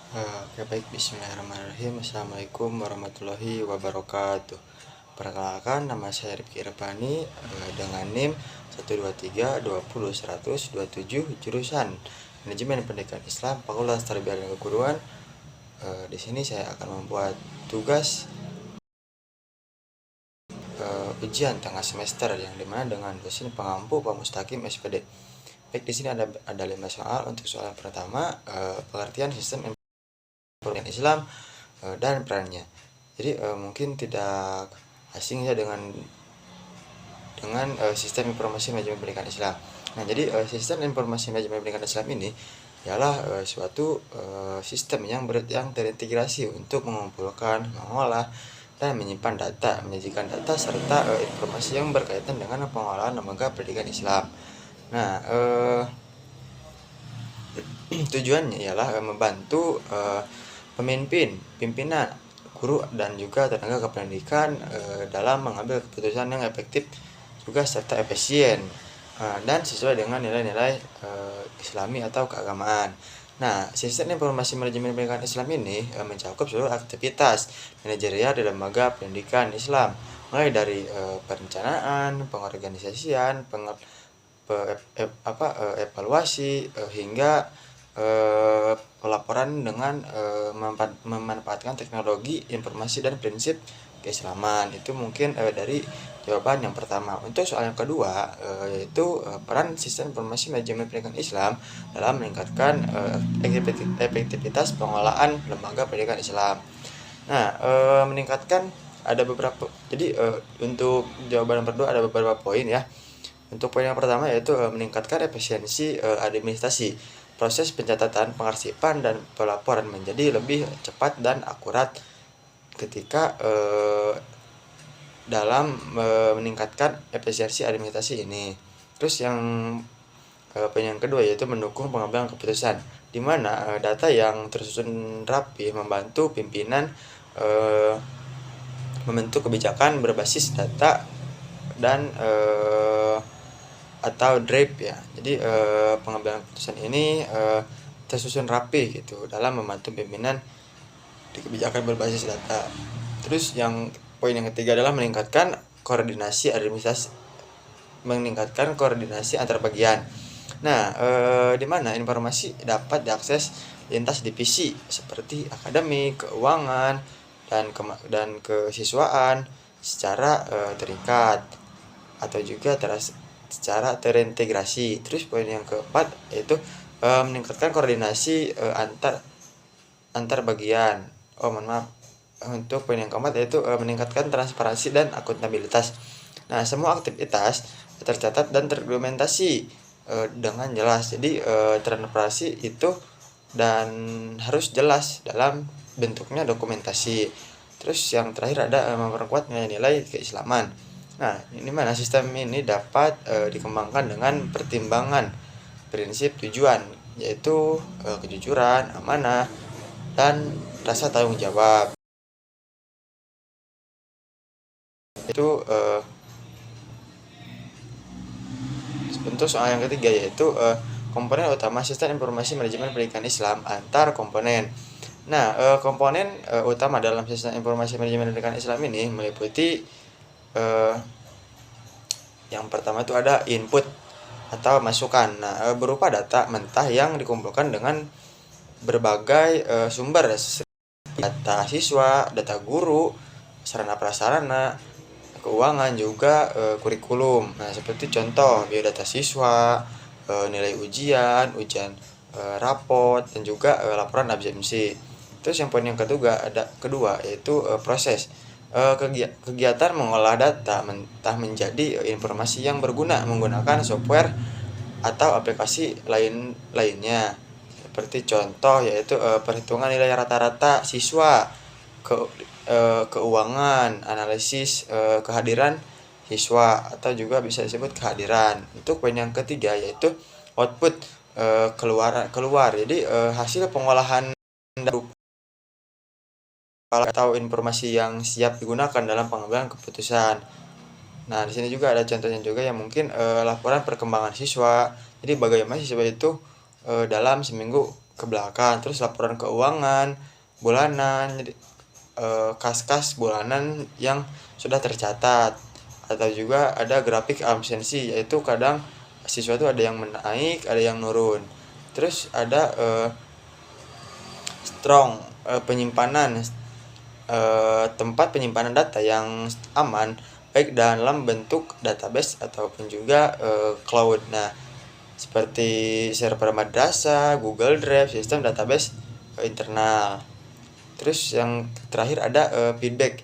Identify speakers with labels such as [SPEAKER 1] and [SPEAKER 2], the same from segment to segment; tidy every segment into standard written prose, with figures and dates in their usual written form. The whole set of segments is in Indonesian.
[SPEAKER 1] Oke baik, bismillahirrahmanirrahim. Assalamualaikum warahmatullahi wabarakatuh. Perkenalkan, nama saya Rifki Irfani dengan NIM 123201027 jurusan Manajemen Pendidikan Islam Fakultas Tarbiyah dan Keguruan. Di sini saya akan membuat tugas ujian tengah semester yang dimana dengan dosen pengampu Pak Mustaqim SPD. Baik, di sini ada 5 soal. Untuk soal pertama, pengertian sistem informasi Islam dan perannya. Jadi mungkin tidak asing ya dengan sistem informasi manajemen pendidikan Islam. Nah, jadi sistem informasi manajemen pendidikan Islam ini ialah suatu sistem yang terintegrasi untuk mengumpulkan, mengolah, dan menyimpan data, menyajikan data serta informasi yang berkaitan dengan pengelolaan lembaga pendidikan Islam. Nah, tujuannya ialah membantu pimpinan, guru dan juga tenaga kependidikan dalam mengambil keputusan yang efektif juga serta efisien dan sesuai dengan nilai-nilai Islami atau keagamaan. Nah, sistem informasi manajemen pendidikan Islam ini mencakup seluruh aktivitas manajerial di lembaga pendidikan Islam, mulai dari perencanaan, pengorganisasian, evaluasi hingga pelaporan dengan memanfaatkan teknologi informasi dan prinsip keislaman. Itu mungkin dari jawaban yang pertama. Untuk soal yang kedua, yaitu peran sistem informasi manajemen pendidikan Islam dalam meningkatkan efektivitas pengelolaan lembaga pendidikan Islam. Nah, meningkatkan ada beberapa. Jadi untuk jawaban yang kedua ada beberapa poin ya. Untuk poin yang pertama yaitu meningkatkan efisiensi administrasi. Proses pencatatan, pengarsipan, dan pelaporan menjadi lebih cepat dan akurat ketika dalam meningkatkan efisiensi administrasi ini. Terus yang poin yang kedua yaitu mendukung pengambilan keputusan, di mana data yang tersusun rapi membantu pimpinan membentuk kebijakan berbasis data dan atau draft ya. Jadi pengambilan keputusan ini tersusun rapi gitu dalam membantu pimpinan di kebijakan berbasis data. Terus yang poin yang ketiga adalah meningkatkan koordinasi antar bagian. Nah, di mana informasi dapat diakses lintas divisi seperti akademik, keuangan, dan kesiswaan secara terikat atau juga secara terintegrasi. Terus poin yang keempat yaitu meningkatkan koordinasi antar bagian. Mohon maaf. Untuk poin yang keempat yaitu meningkatkan transparansi dan akuntabilitas. Nah, semua aktivitas tercatat dan terdokumentasi dengan jelas. Jadi transparansi itu dan harus jelas dalam bentuknya dokumentasi. Terus yang terakhir ada memperkuat nilai-nilai keislaman. Nah, ini mana sistem ini dapat dikembangkan dengan pertimbangan prinsip tujuan, yaitu kejujuran, amanah, dan rasa tanggung jawab. Itu untuk soal yang ketiga yaitu komponen utama sistem informasi manajemen pendidikan Islam antar komponen. Nah, komponen utama dalam sistem informasi manajemen pendidikan Islam ini meliputi yang pertama itu ada input atau masukan. Nah, berupa data mentah yang dikumpulkan dengan berbagai sumber, data siswa, data guru, sarana prasarana, keuangan, juga kurikulum. Nah, seperti contoh biodata siswa, nilai ujian raport, dan juga laporan absensi. Terus yang poin yang kedua yaitu proses kegiatan mengolah data mentah menjadi informasi yang berguna menggunakan software atau aplikasi lainnya. Seperti contoh yaitu perhitungan nilai rata-rata siswa, keuangan, analisis kehadiran siswa, atau juga bisa disebut kehadiran. Untuk poin yang ketiga yaitu output, keluar. Jadi hasil pengolahan atau informasi yang siap digunakan dalam pengambilan keputusan. Nah, di sini juga ada contohnya juga yang mungkin laporan perkembangan siswa. Jadi bagaimana siswa itu dalam seminggu ke belakang, terus laporan keuangan bulanan, jadi kas-kas bulanan yang sudah tercatat, atau juga ada grafik absensi, yaitu kadang siswa itu ada yang menaik, ada yang nurun. Terus ada strong, penyimpanan, tempat penyimpanan data yang aman baik dalam bentuk database ataupun juga cloud. Nah, seperti server madrasah, Google Drive, sistem database internal. Terus yang terakhir ada feedback,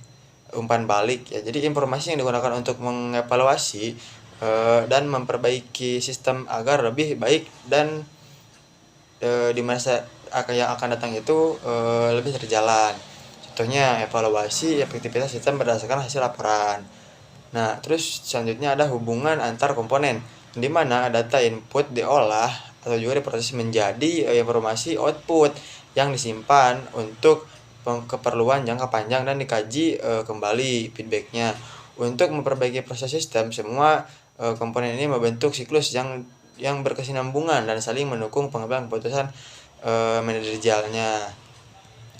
[SPEAKER 1] umpan balik ya. Jadi informasi yang digunakan untuk mengevaluasi dan memperbaiki sistem agar lebih baik dan di masa yang akan datang itu lebih terjalan. Contohnya evaluasi efektivitas sistem berdasarkan hasil laporan. Nah, terus selanjutnya ada hubungan antar komponen, di mana data input diolah atau juga diproses menjadi informasi output yang disimpan untuk keperluan jangka panjang dan dikaji kembali feedbacknya. Untuk memperbaiki proses sistem, semua komponen ini membentuk siklus yang berkesinambungan dan saling mendukung pengambilan keputusan manajerialnya.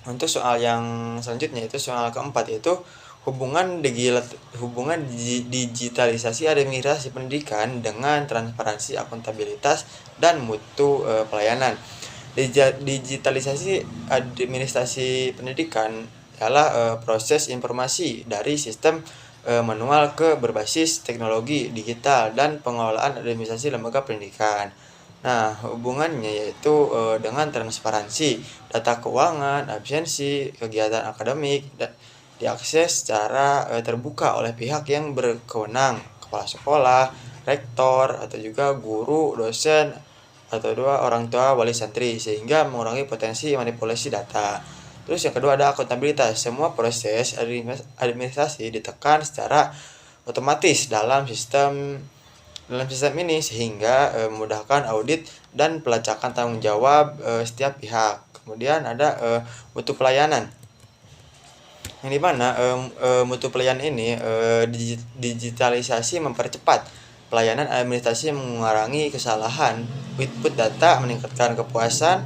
[SPEAKER 1] Untuk soal yang selanjutnya itu soal keempat, yaitu hubungan digitalisasi administrasi pendidikan dengan transparansi, akuntabilitas, dan mutu pelayanan. Digitalisasi administrasi pendidikan adalah proses informasi dari sistem manual ke berbasis teknologi digital dan pengelolaan administrasi lembaga pendidikan. Nah, hubungannya yaitu dengan transparansi, data keuangan, absensi, kegiatan akademik, diakses secara terbuka oleh pihak yang berkewenang, kepala sekolah, rektor, atau juga guru, dosen, atau orang tua, wali santri, sehingga mengurangi potensi manipulasi data. Terus yang kedua ada akuntabilitas. Semua proses administrasi ditekan secara otomatis dalam sistem ini, sehingga memudahkan audit dan pelacakan tanggung jawab setiap pihak. Kemudian ada mutu pelayanan, yang dimana mutu pelayanan ini digitalisasi mempercepat pelayanan administrasi, mengurangi kesalahan input data, meningkatkan kepuasan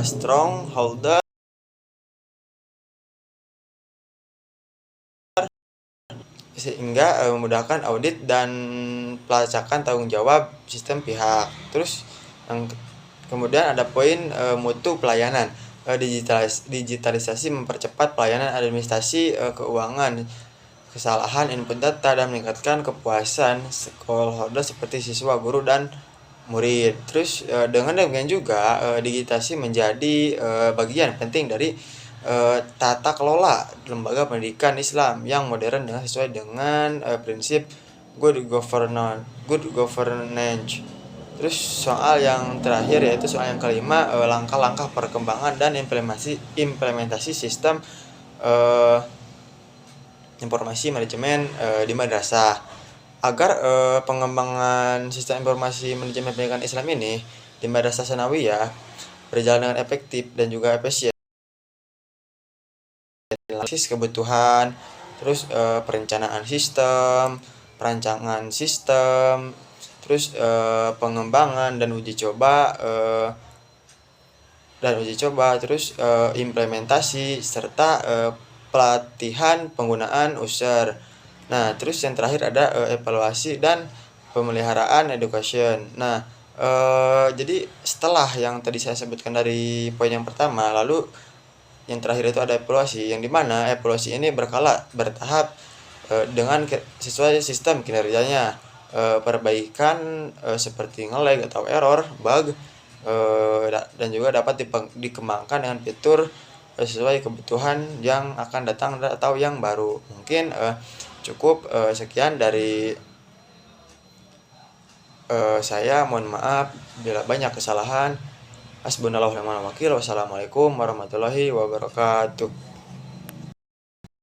[SPEAKER 1] strong holder, sehingga memudahkan audit dan pelacakan tanggung jawab sistem pihak. Terus yang kemudian ada poin mutu pelayanan. Digitalisasi mempercepat pelayanan administrasi keuangan, kesalahan input data, dan meningkatkan kepuasan stakeholder seperti siswa, guru, dan murid. Terus dengan demikian juga digitalisasi menjadi bagian penting dari tata kelola lembaga pendidikan Islam yang modern dengan sesuai dengan prinsip good governance. Terus soal yang terakhir yaitu soal yang kelima, langkah-langkah perkembangan dan implementasi sistem informasi manajemen di madrasah. Agar pengembangan sistem informasi manajemen pendidikan Islam ini di madrasah sanawiyah berjalan dengan efektif dan juga efisien, analisis kebutuhan, terus perencanaan sistem, perancangan sistem, terus pengembangan dan uji coba, terus implementasi serta pelatihan penggunaan user. Nah, terus yang terakhir ada evaluasi dan pemeliharaan education. Nah, jadi setelah yang tadi saya sebutkan dari poin yang pertama, lalu yang terakhir itu ada evaluasi, yang dimana evaluasi ini bertahap dengan sesuai sistem kinerjanya, perbaikan seperti nge-lag atau error, bug, dan juga dapat dikembangkan dengan fitur sesuai kebutuhan yang akan datang atau yang baru. Mungkin cukup sekian dari saya. Mohon maaf bila banyak kesalahan. Hasbunallahu wa ni'mal wakil. Wassalamualaikum warahmatullahi wabarakatuh.